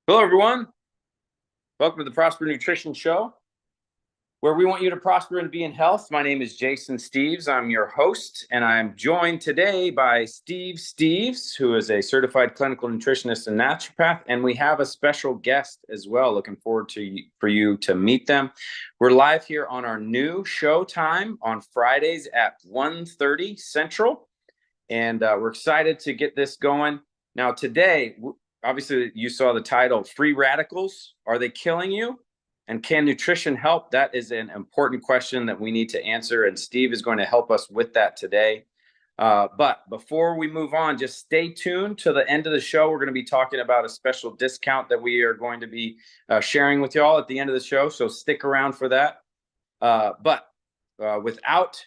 Hello, everyone. Welcome to the Prosper Nutrition Show, where we want you to prosper and be in health. My name is Jason Steves. I'm your host, and I'm joined today by Steve Steves, who is a certified clinical nutritionist and naturopath, and we have a special guest as well. Looking forward for you to meet them. We're live here on our new show time on Fridays at 1:30 Central, and we're excited to get this going. Now, today, obviously, you saw the title, Free Radicals, Are They Killing You? And can nutrition help? That is an important question that we need to answer, and Steve is going to help us with that today. But before we move on, just stay tuned to the end of the show. We're going to be talking about a special discount that we are going to be sharing with y'all at the end of the show, so stick around for that. But without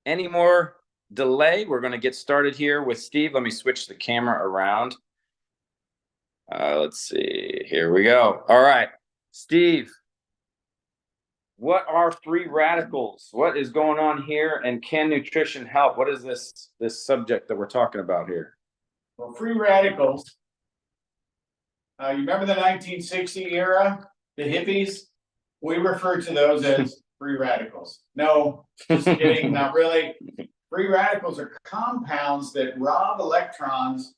any more delay, we're going to get started here with Steve. Let me switch the camera around. Let's see. Here we go. All right, Steve, what are free radicals? What is going on here? And can nutrition help? What is this subject that we're talking about here? Well, free radicals. You remember the 1960 era, the hippies? We refer to those as free radicals. No, just kidding, not really. Free radicals are compounds that rob electrons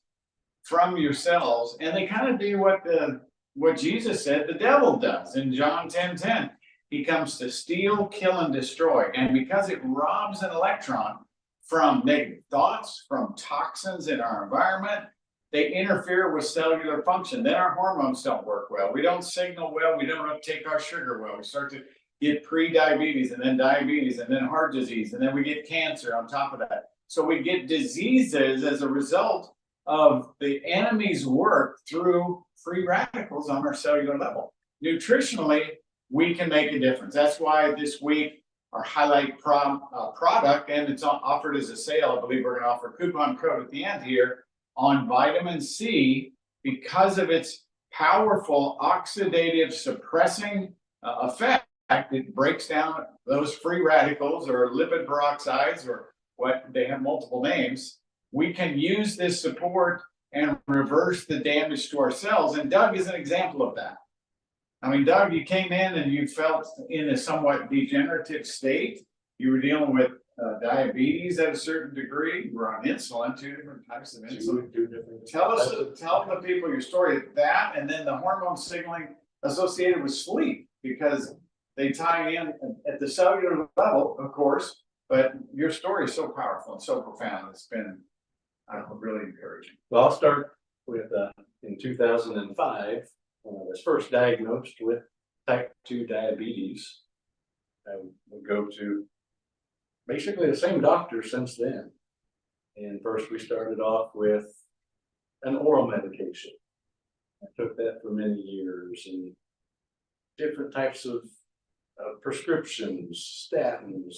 from your cells, and they kind of do what Jesus said the devil does in John 10:10. He comes to steal, kill, and destroy. And because it robs an electron from negative thoughts, from toxins in our environment, they interfere with cellular function. Then our hormones don't work well. We don't signal well. We don't uptake our sugar well. We start to get pre-diabetes and then diabetes and then heart disease. And then we get cancer on top of that. So we get diseases as a result of the enemy's work through free radicals on our cellular level. Nutritionally, we can make a difference. That's why this week our highlight product, and it's offered as a sale. I believe we're going to offer a coupon code at the end here on vitamin C because of its powerful oxidative suppressing effect. It breaks down those free radicals or lipid peroxides, or what they have multiple names. We can use this support and reverse the damage to our cells. And Doug is an example of that. I mean, Doug, you came in and you felt in a somewhat degenerative state. You were dealing with diabetes at a certain degree. You were on insulin, 2 different types of insulin. Tell the people your story, that, and then the hormone signaling associated with sleep, because they tie in at the cellular level, of course, but your story is so powerful and so profound. It's been really encouraging. Well, I'll start with in 2005, when I was first diagnosed with type 2 diabetes. I would go to basically the same doctor since then. And first we started off with an oral medication. I took that for many years, and different types of prescriptions, statins.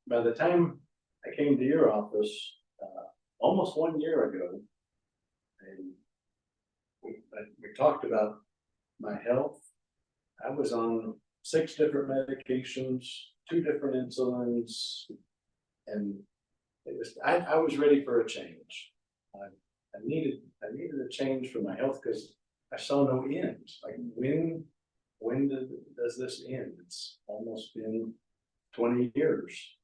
By the time I came to your office, almost 1 year ago, and we talked about my health. I was on 6 different medications, 2 different insulins, and it was I was ready for a change. I needed a change for my health because I saw no end. Like when does this end? It's almost been 20 years,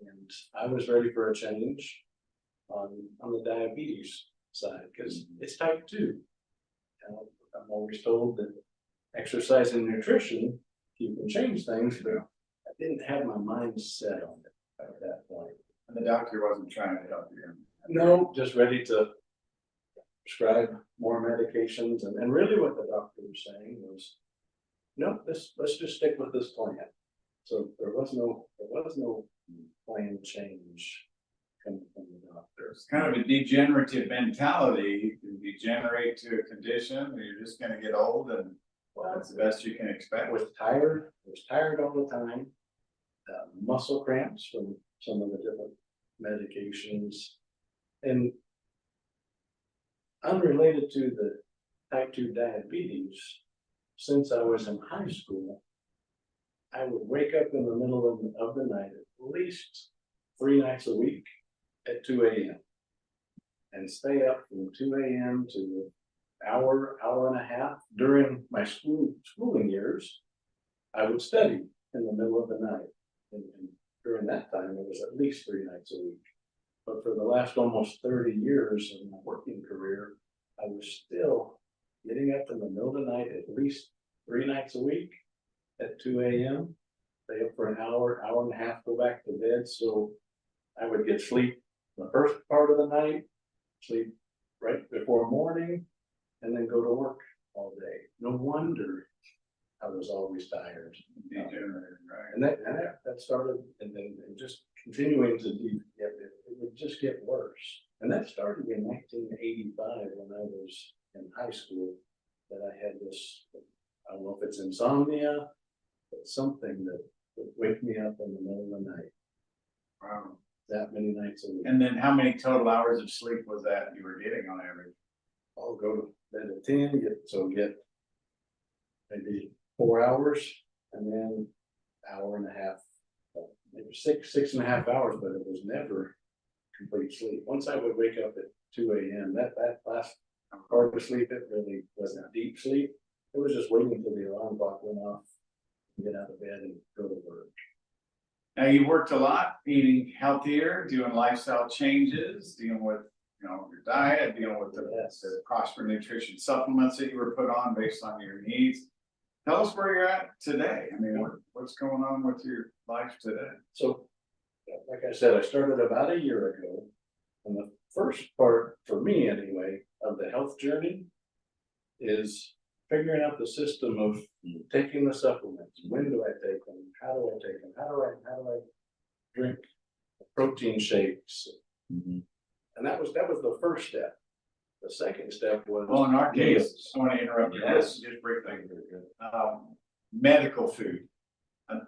and I was ready for a change on the diabetes side because it's type 2. I'm always told that exercise and nutrition, you can change things, but I didn't have my mind set on it at that point. And the doctor wasn't trying to help you. No, just ready to prescribe more medications. And really what the doctor was saying was, no, let's just stick with this plan. So there was no plan change coming from the doctor. It's kind of a degenerative mentality. You can degenerate to a condition, or you're just going to get old, and that's the best you can expect. I was tired all the time. Muscle cramps from some of the different medications, and unrelated to the type 2 diabetes, since I was in high school, I would wake up in the middle of the night at least 3 nights a week at 2 a.m. and stay up from 2 a.m. to hour and a half during my schooling years. I would study in the middle of the night. And during that time, it was at least 3 nights a week. But for the last almost 30 years of my working career, I was still getting up in the middle of the night at least 3 nights a week at 2 a.m. Stay up for an hour and a half, go back to bed. So I would get sleep the first part of the night, sleep right before morning, and then go to work all day. No wonder I was always tired. Degenerated, right? And that started, and then and just continuing to it would just get worse. And that started in 1985 when I was in high school, that I had this, I don't know if it's insomnia, but something that would wake me up in the middle of the night. Wow. That many nights a week. And then how many total hours of sleep was that you were getting on average? I'll go to bed at 10, get maybe 4 hours, and then hour and a half, maybe six and a half hours, but it was never complete sleep. Once I would wake up at 2 a.m., that last part of sleep, it really wasn't deep sleep. It was just waiting until the alarm clock went off, get out of bed and go to work. Now, you worked a lot, eating healthier, doing lifestyle changes, dealing with, your diet, dealing with the Prosper Nutrition supplements that you were put on based on your needs. Tell us where you're at today. I mean, what's going on with your life today? So, like I said, I started about a year ago. And the first part, for me anyway, of the health journey is figuring out the system of taking the supplements. When do I take them? How do I take them? How do I drink protein shakes? Mm-hmm. And that was the first step. The second step was, Well, in our case, meals. I want to interrupt you Yes. just briefly. Medical food.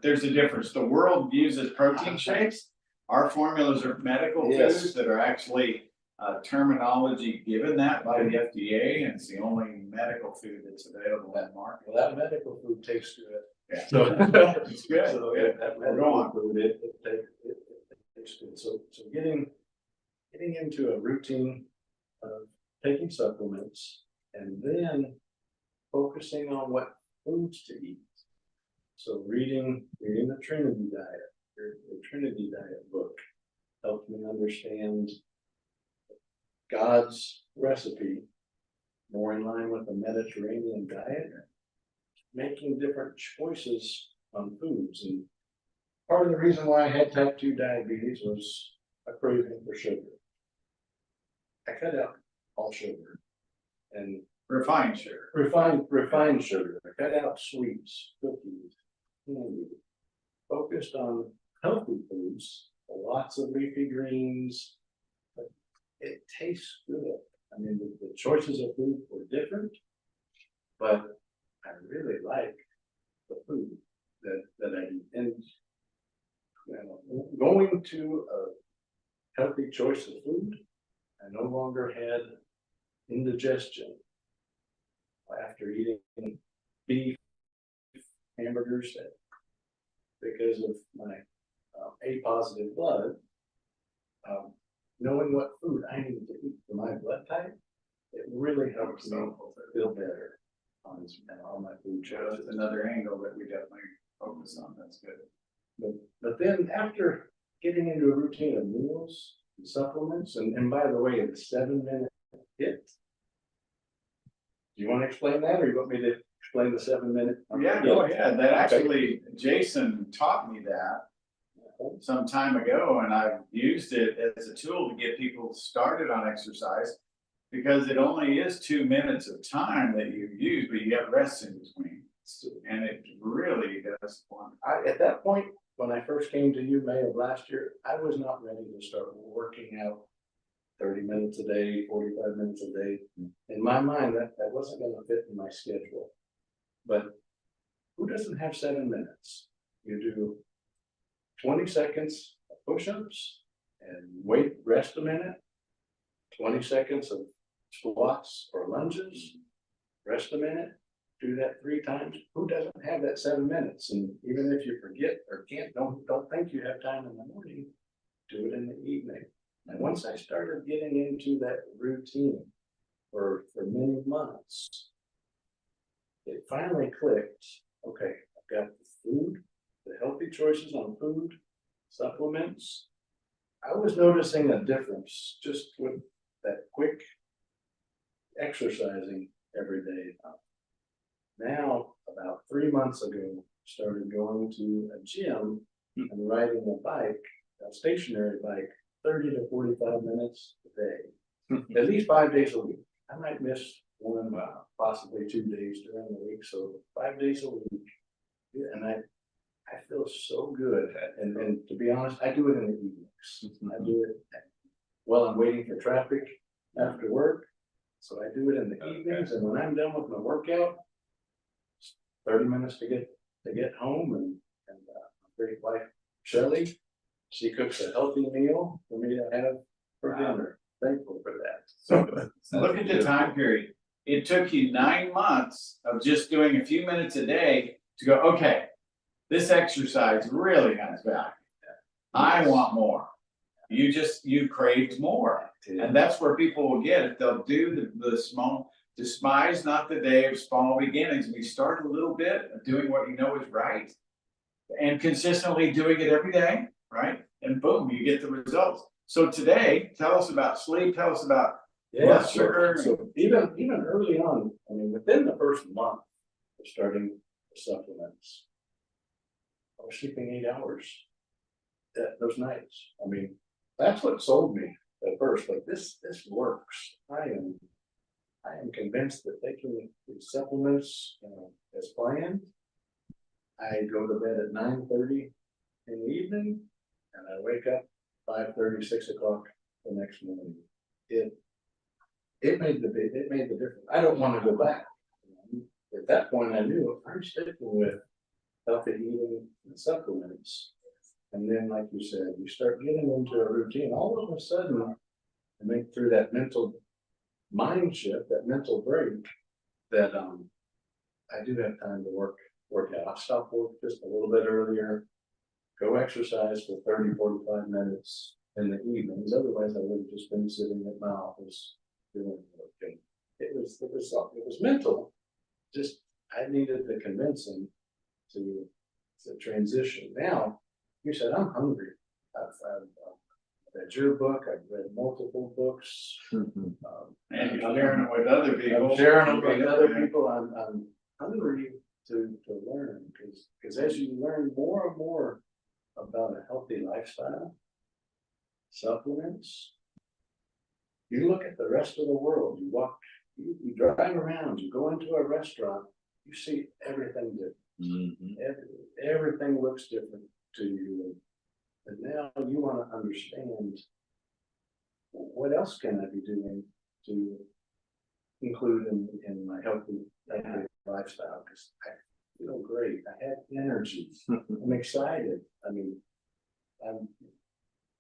There's a difference. The world uses protein shakes. Our formulas are medical Yes. foods that are actually terminology given that by the FDA, and it's the only medical food that's available in the market. Well, that medical food tastes good. Yeah. So It's good. So Yeah. that Go medical on. food, it tastes good. So getting into a routine of taking supplements and then focusing on what foods to eat. So reading the Trinity Diet, the Trinity Diet book helped me understand God's recipe more in line with the Mediterranean diet, making different choices on foods. And part of the reason why I had type 2 diabetes was a craving for sugar. I cut out all sugar and Refined sugar. refined sugar. I cut out sweets, cookies, candy. Focused on healthy foods, lots of leafy greens. But it tastes good. I mean, the choices of food were different, but I really like the food that I eat. And going to a healthy choice of food, I no longer had indigestion after eating beef, hamburgers, because of my A positive blood. Knowing what food I need to eat for my blood type, it really helps me feel better on my food So choices. that's another angle that we definitely focus on. That's good. But then after getting into a routine of meals and supplements, and by the way, the 7-minute hit. Do you want to explain that, or you want me to explain the 7-minute? Yeah, go ahead. That actually, Jason taught me that some time ago, and I've used it as a tool to get people started on exercise, because it only is 2 minutes of time that you use, but you have rest in between. And it really does wonders. At that point, when I first came to you May of last year, I was not ready to start working out 30 minutes a day, 45 minutes a day. In my mind, that wasn't going to fit in my schedule. But who doesn't have 7 minutes? You do 20 seconds of push-ups and rest a minute, 20 seconds of squats or lunges, rest a minute, do that 3 times. Who doesn't have that 7 minutes? And even if you forget or don't think you have time in the morning, do it in the evening. And once I started getting into that routine, for many months. It finally clicked, okay, I've got the food, the healthy choices on food, supplements. I was noticing a difference just with that quick exercising every day. Now, about 3 months ago, started going to a gym and riding a bike, a stationary bike, 30 to 45 minutes a day, at least 5 days a week. I might miss one, possibly 2 days during the week, so 5 days a week. Yeah, and I feel so good. And to be honest, I do it in the evenings. I do it while I'm waiting for traffic after work. So I do it in the evenings, and when I'm done with my workout, 30 minutes to get home, and my great wife Shelley, she cooks a healthy meal for me to have for dinner. Thankful for that. So look at the time period. It took you 9 months of just doing a few minutes a day to go, okay, this exercise really has value. I want more. You craved more. And that's where people will get it. They'll do the small, despise not the day of small beginnings. We start a little bit of doing what you know is right and consistently doing it every day, right? And boom, you get the results. So today, tell us about sleep, tell us about blood sugar. So even early on, I mean, within the first month of starting the supplements, I was sleeping 8 hours those nights. I mean, that's what sold me at first. Like this works. I am convinced that taking these supplements as planned. I go to bed at 9:30 in the evening, and I wake up 5:30, 6 o'clock the next morning. It made the difference. I don't want to go back. At that point, I knew I'm sticking with healthy eating and supplements. And then, like you said, you start getting into a routine. All of a sudden, I think through that mental mind shift, that mental break, that I do have time to work out. I stop work just a little bit earlier, go exercise for 30, 45 minutes in the evenings. Otherwise, I would have just been sitting at my office doing work. And it was mental. Just I needed the convincing to transition. Now, you said I'm hungry. I've read your book. I've read multiple books. And you're sharing it with other people. I'm sharing it with other people. I'm hungry to learn because as you learn more and more about a healthy lifestyle, supplements, you look at the rest of the world. You walk, you drive around. You go into a restaurant. You see everything different. Everything looks different to you, and now you want to understand what else can I be doing to include in my healthy lifestyle, because I feel great. I have energy. I'm excited. I mean, I'm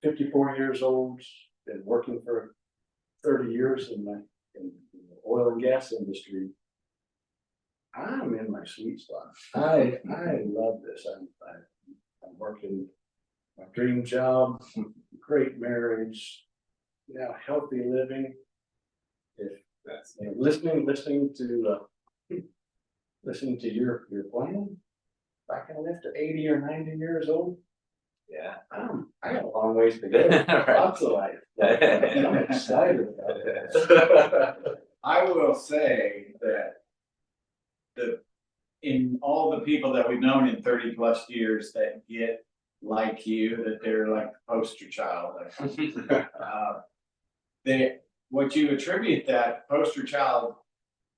54 years old, been working for 30 years in the oil and gas industry. I'm in my sweet spot. I love this. I'm working my dream job, great marriage, now healthy living. If that's listening to your plan, if I can live to 80 or 90 years old, yeah, I got a long ways to go. Lots of life. I'm excited about it. I will say that in all the people that we've known in 30 plus years that get like you, that they're like the poster child. What you attribute that poster child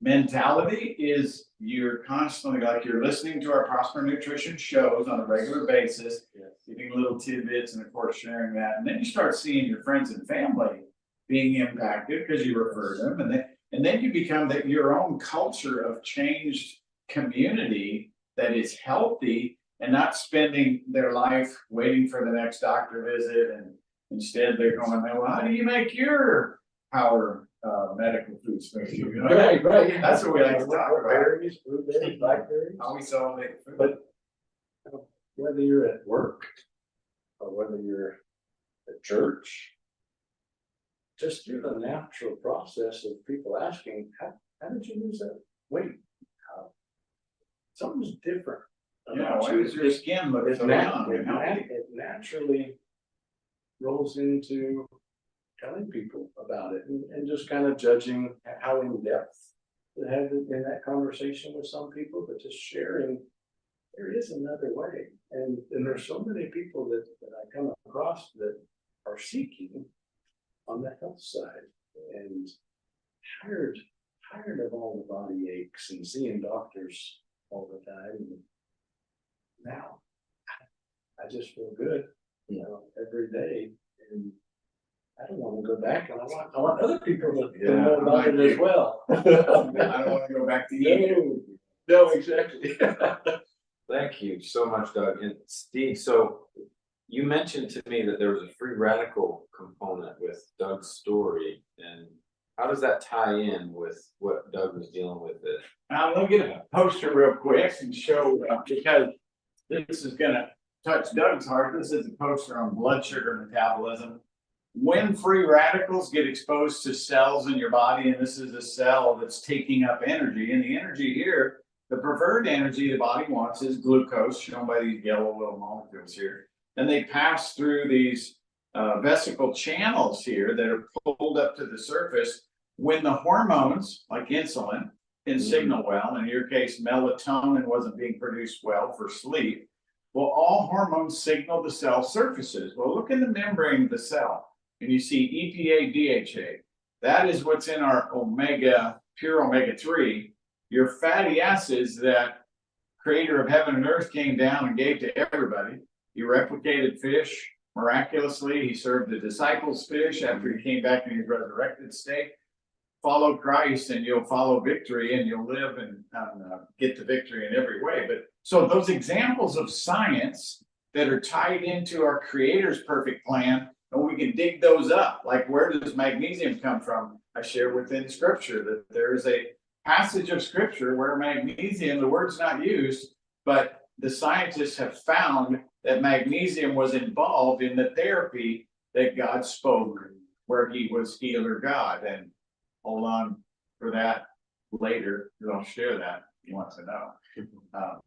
mentality is you're constantly, like, you're listening to our Prosper Nutrition shows on a regular basis, giving little tidbits and of course sharing that. And then you start seeing your friends and family being impacted because you refer them, and then you become your own culture of changed community that is healthy and not spending their life waiting for the next doctor visit, and instead they're going, well, how do you make your power medical food smoothie? You know? Right. That's what we like to talk about. Berries, blueberries, blackberries. How we celebrate food. But whether you're at work or whether you're at church, just through the natural process of people asking, how did you lose that weight? Something's different. Yeah, why does your skin look so young and healthy? It naturally rolls into telling people about it and just kind of judging how in depth to have it in that conversation with some people, but just sharing there is another way. And there's so many people that I come across that are seeking on the health side and tired of all the body aches and seeing doctors all the time. And now I just feel good, every day. And I don't want to go back, and I want other people to know about it as well. I don't wanna go back to you. No, exactly. Thank you so much, Doug. And Steve, so you mentioned to me that there was a free radical component with Doug's story, and how does that tie in with what Doug was dealing with? It. Now, let me get a poster real quick and show, because this is gonna touch Doug's heart. This is a poster on blood sugar metabolism. When free radicals get exposed to cells in your body, and this is a cell that's taking up energy, and the energy here, the preferred energy the body wants is glucose, shown by these yellow little molecules here. And they pass through these vesicle channels here that are pulled up to the surface when the hormones, like insulin, can signal well. In your case, melatonin wasn't being produced well for sleep. Well, all hormones signal the cell surfaces. Well, look in the membrane of the cell, and you see EPA, DHA. That is what's in our pure omega-3. Your fatty acids that creator of heaven and earth came down and gave to everybody. He replicated fish miraculously. He served the disciples fish after he came back in his resurrected state. Follow Christ and you'll follow victory, and you'll live and get the victory in every way. But so those examples of science that are tied into our creator's perfect plan, and we can dig those up. Like, where does magnesium come from? I share within scripture that there is a passage of scripture where magnesium, the word's not used, but the scientists have found that magnesium was involved in the therapy that God spoke, where he was healer God. And hold on for that later, because I'll share that if you want to know.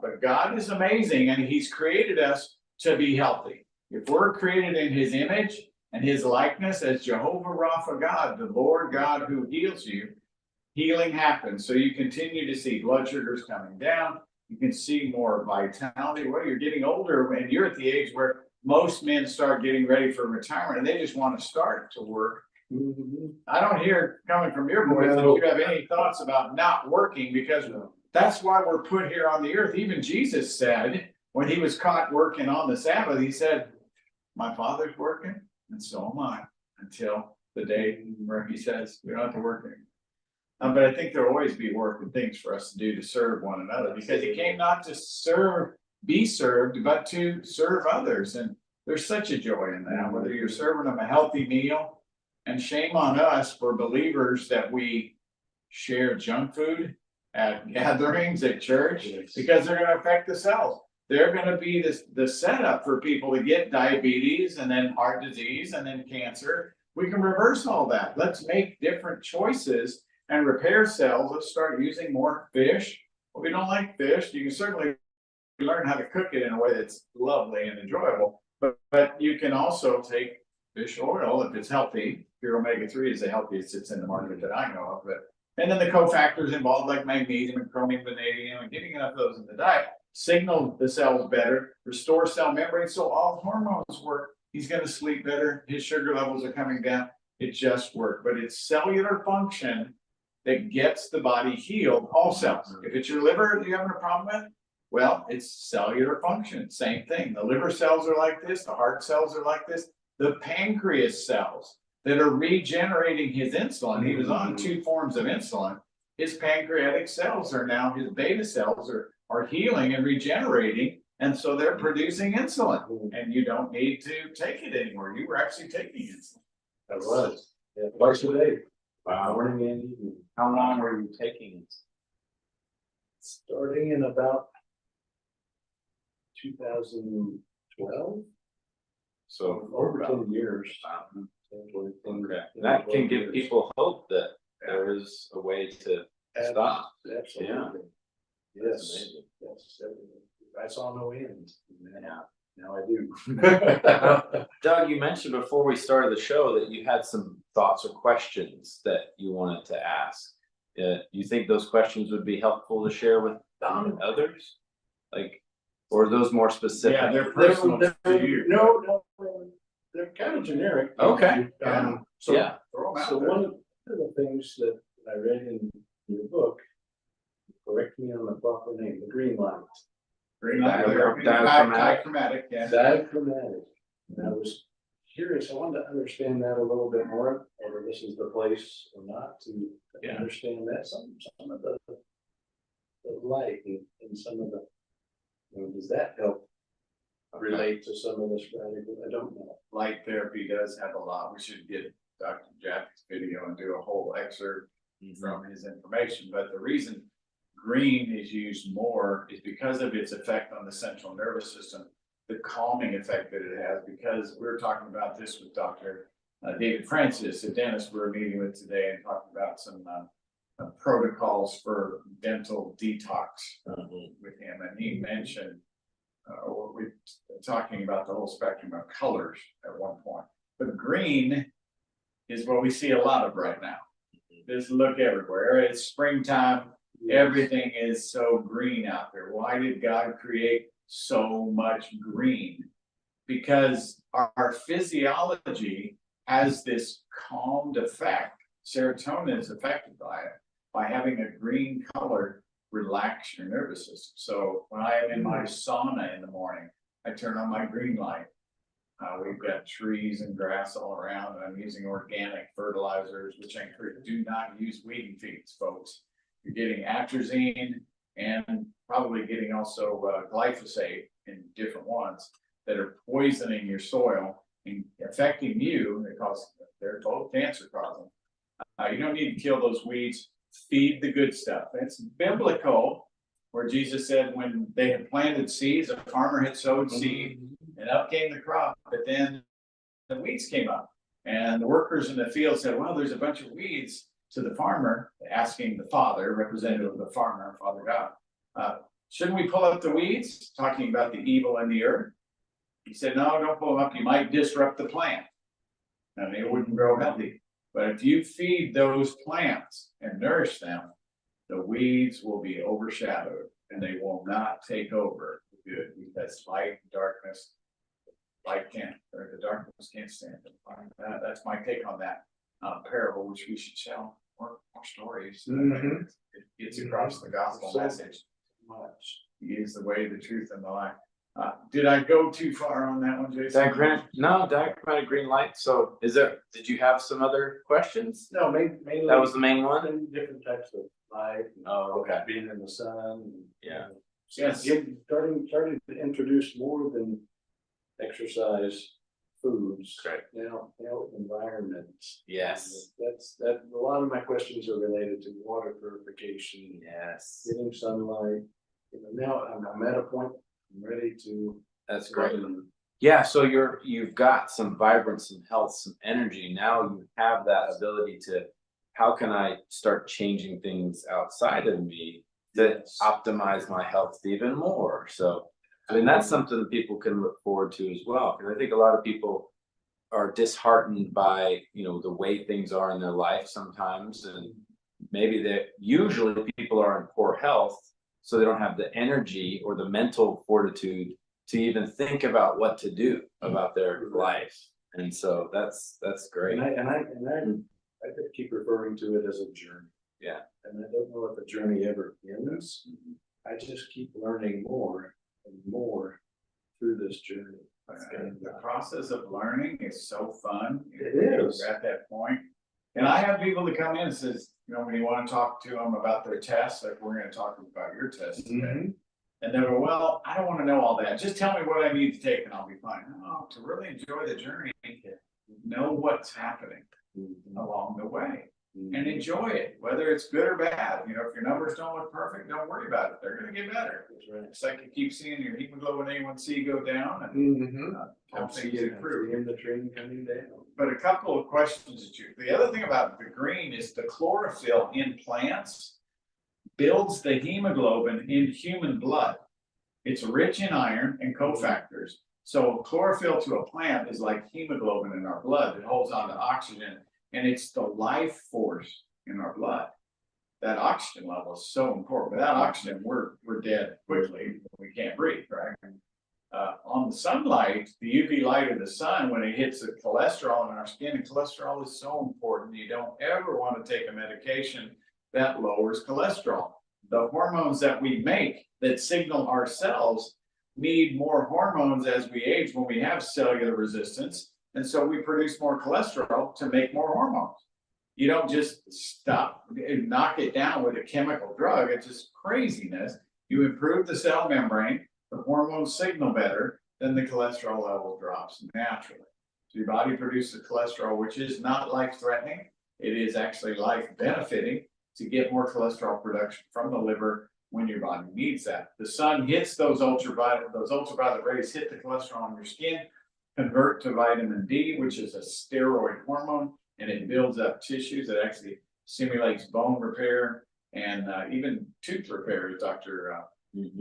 But God is amazing, and he's created us to be healthy. If we're created in his image and his likeness as Jehovah Rapha God, the Lord God who heals you, healing happens. So you continue to see blood sugars coming down. You can see more vitality. Well, you're getting older, and you're at the age where most men start getting ready for retirement, and they just want to start to work. I don't hear coming from your voice that you have any thoughts about not working, because that's why we're put here on the earth. Even Jesus said, when he was caught working on the Sabbath, he said, my Father's working, and so am I, until the day where he says, we don't have to work anymore. But I think there'll always be work and things for us to do to serve one another, because he came not to be served, but to serve others. And there's such a joy in that, whether you're serving them a healthy meal. And shame on us for believers that we share junk food at gatherings at church, because they're going to affect the cells. They're going to be the setup for people to get diabetes, and then heart disease, and then cancer. We can reverse all that. Let's make different choices and repair cells. Let's start using more fish. Well, if you don't like fish, you can certainly learn how to cook it in a way that's lovely and enjoyable. But you can also take fish oil if it's healthy. Pure omega-3 is the healthiest it's in the market that I know of. And then the cofactors involved, like magnesium and chromium, vanadium, and getting enough of those in the diet, signal the cells better, restore cell membrane, so all hormones work. He's going to sleep better. His sugar levels are coming down. It just worked. But it's cellular function that gets the body healed, all cells. If it's your liver that you're having a problem with, well, it's cellular function. Same thing. The liver cells are like this. The heart cells are like this. The pancreas cells that are regenerating his insulin. He was on 2 forms of insulin. His pancreatic cells are now, his beta cells are healing and regenerating. And so they're producing insulin, and you don't need to take it anymore. You were actually taking insulin. I was. Yeah, twice a day. Wow. Morning and evening. How long were you taking it? Starting in about 2012. So Over 10 years. Okay. That can give people hope that there is a way to stop. Absolutely. Yes, yes, I saw no end. Yeah. Now I do. Doug, you mentioned before we started the show that you had some thoughts or questions that you wanted to ask. You think those questions would be helpful to share with others? Like, or are those more specific? Yeah, they're personal to you. No, they're kind of generic. Okay. So, Yeah. Throw 'em out so there. one of the things that I read in your book, correct me on the proper name, the green light. Green light therapy, Diachromatic. diachromatic, yeah. Diachromatic. And I was curious, I wanted to understand that a little bit more, whether this is the place or not to Yeah. understand that some of the light and some of the, does that help relate to some of this radical? I don't know. Light therapy does have a lot. We should get Dr. Jack's video and do a whole excerpt from his information, but the reason green is used more is because of its effect on the central nervous system, the calming effect that it has, because we were talking about this with Dr. David Francis, a dentist we were meeting with today, and talking about some protocols for dental detox with him, and he mentioned we're talking about the whole spectrum of colors at one point, but green is what we see a lot of right now. Just look everywhere. It's springtime. Everything is so green out there. Why did God create so much green? Because our physiology has this calmed effect. Serotonin is affected by it, by having a green color relax your nervous system. So when I am in my sauna in the morning, I turn on my green light. We've got trees and grass all around, and I'm using organic fertilizers, which I encourage. Do not use weeding feeds, folks. You're getting atrazine and probably getting also glyphosate in different ones that are poisoning your soil and affecting you because they're both cancer causing. You don't need to kill those weeds. Feed the good stuff. It's biblical, where Jesus said when they had planted seeds, a farmer had sowed seed, and up came the crop. But then the weeds came up, and the workers in the field said, "Well, there's a bunch of weeds." To the farmer, asking the father, representative of the farmer, Father God, shouldn't we pull up the weeds? Talking about the evil in the earth. He said, "No, don't pull them up. You might disrupt the plant, and it wouldn't grow healthy. But if you feed those plants and nourish them, the weeds will be overshadowed, and they will not take over the good, because light and darkness, light can't, or the darkness can't stand it." That's my take on that parable, which we should tell more stories. It gets across the gospel message. Much. He is the way, the truth, and the life. Did I go too far on that one, Jason? Diachromatic green light. So did you have some other questions? No, mainly. That was the main one? Different types of light. Oh, okay. Being in the sun. Yeah. Yes. Starting to introduce more than exercise foods. Correct. Now, environments. Yes. That's a lot of my questions are related to water purification, Yes. getting sunlight. Now I'm at a point, I'm ready to. That's great. Yeah, so you've got some vibrance, some health, some energy. Now you have that ability to, how can I start changing things outside of me that optimize my health even more? So, I mean, that's something that people can look forward to as well. Because I think a lot of people are disheartened by, the way things are in their life sometimes. And maybe usually people are in poor health, so they don't have the energy or the mental fortitude to even think about what to do about their life. And so that's great. And I could keep referring to it as a journey. Yeah. And I don't know if the journey ever ends. I just keep learning more and more through this journey. The process of learning is so fun. It is. We're at that point. And I have people that come in and says, when you want to talk to them about their tests, like we're going to talk about your test today. And they go, "Well, I don't want to know all that. Just tell me what I need to take and I'll be fine." Oh, to really enjoy the journey, know what's happening along the way. and enjoy it, whether it's good or bad. You know, if your numbers don't look perfect, don't worry about it. They're gonna get better. That's right. It's like you keep seeing your hemoglobin A1C go down and Mm-hmm. how things improve. In the train coming down. But a couple of questions that the other thing about the green is the chlorophyll in plants builds the hemoglobin in human blood. It's rich in iron and cofactors. So chlorophyll to a plant is like hemoglobin in our blood. It holds on to oxygen, and it's the life force in our blood. That oxygen level is so important. Without oxygen, we're dead quickly. We can't breathe, right? On the sunlight, the UV light of the sun, when it hits the cholesterol in our skin, and cholesterol is so important. You don't ever want to take a medication that lowers cholesterol. The hormones that we make that signal our cells need more hormones as we age when we have cellular resistance. And so we produce more cholesterol to make more hormones. You don't just stop and knock it down with a chemical drug. It's just craziness. You improve the cell membrane, the hormones signal better, then the cholesterol level drops naturally. So your body produces cholesterol, which is not life-threatening. It is actually life-benefiting to get more cholesterol production from the liver when your body needs that. The sun hits those ultraviolet rays, hit the cholesterol in your skin, convert to vitamin D, which is a steroid hormone, and it builds up tissues. It actually stimulates bone repair and even tooth repair, as Dr.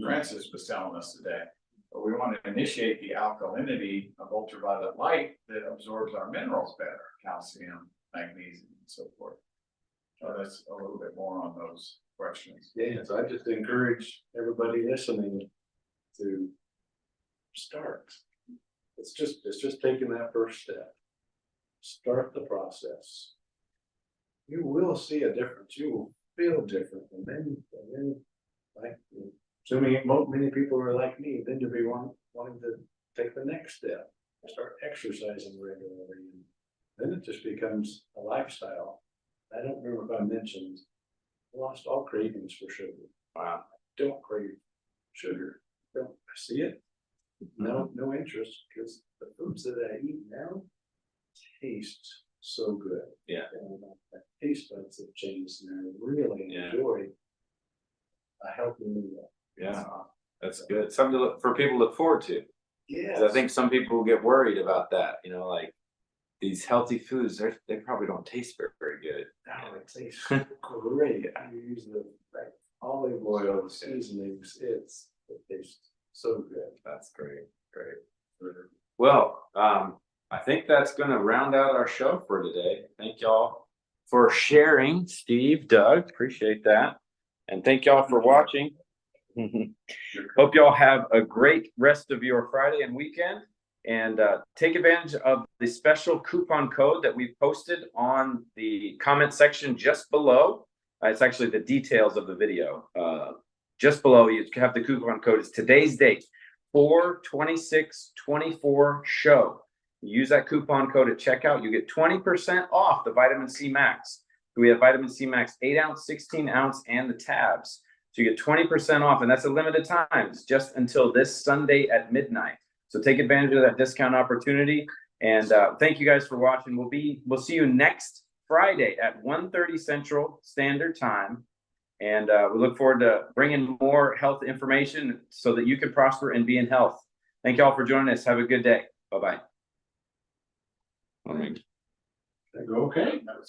Francis was telling us today. But we want to initiate the alkalinity of ultraviolet light that absorbs our minerals better, calcium, magnesium, and so forth. So that's a little bit more on those questions. Yeah, so I just encourage everybody listening to start. It's just taking that first step. Start the process. You will see a difference. You will feel different, and then like assuming many people are like me, then you'll be wanting to take the next step, start exercising regularly, and then it just becomes a lifestyle. I don't remember if I mentioned I lost all cravings for sugar. Wow. Don't crave sugar. Don't see it. No interest, because the foods that I eat now taste so good. Yeah. And my taste buds have changed, and I really enjoy a healthy meal. Yeah, that's good. Something to for people to look forward to. Yeah. I think some people get worried about that. You know, like these healthy foods, they probably don't taste very good. Oh, it tastes great. You use the right olive oil, the seasonings. It tastes so good. That's great. Well, I think that's going to round out our show for today. Thank y'all for sharing, Steve, Doug, appreciate that. And thank y'all for watching. Hope y'all have a great rest of your Friday and weekend, and take advantage of the special coupon code that we posted on the comment section just below. It's actually the details of the video. Just below, you have the coupon code. It's today's date, 4/26/24 show. You use that coupon code at checkout, you get 20% off the Vitamin C Max. We have Vitamin C Max 8-ounce, 16-ounce, and the tabs. So you get 20% off, and that's a limited time. It's just until this Sunday at midnight. So take advantage of that discount opportunity. And thank you guys for watching. We'll see you next Friday at 1:30 Central Standard Time. And we look forward to bringing more health information so that you can prosper and be in health. Thank you all for joining us. Have a good day. Bye-bye. All right. Okay. That was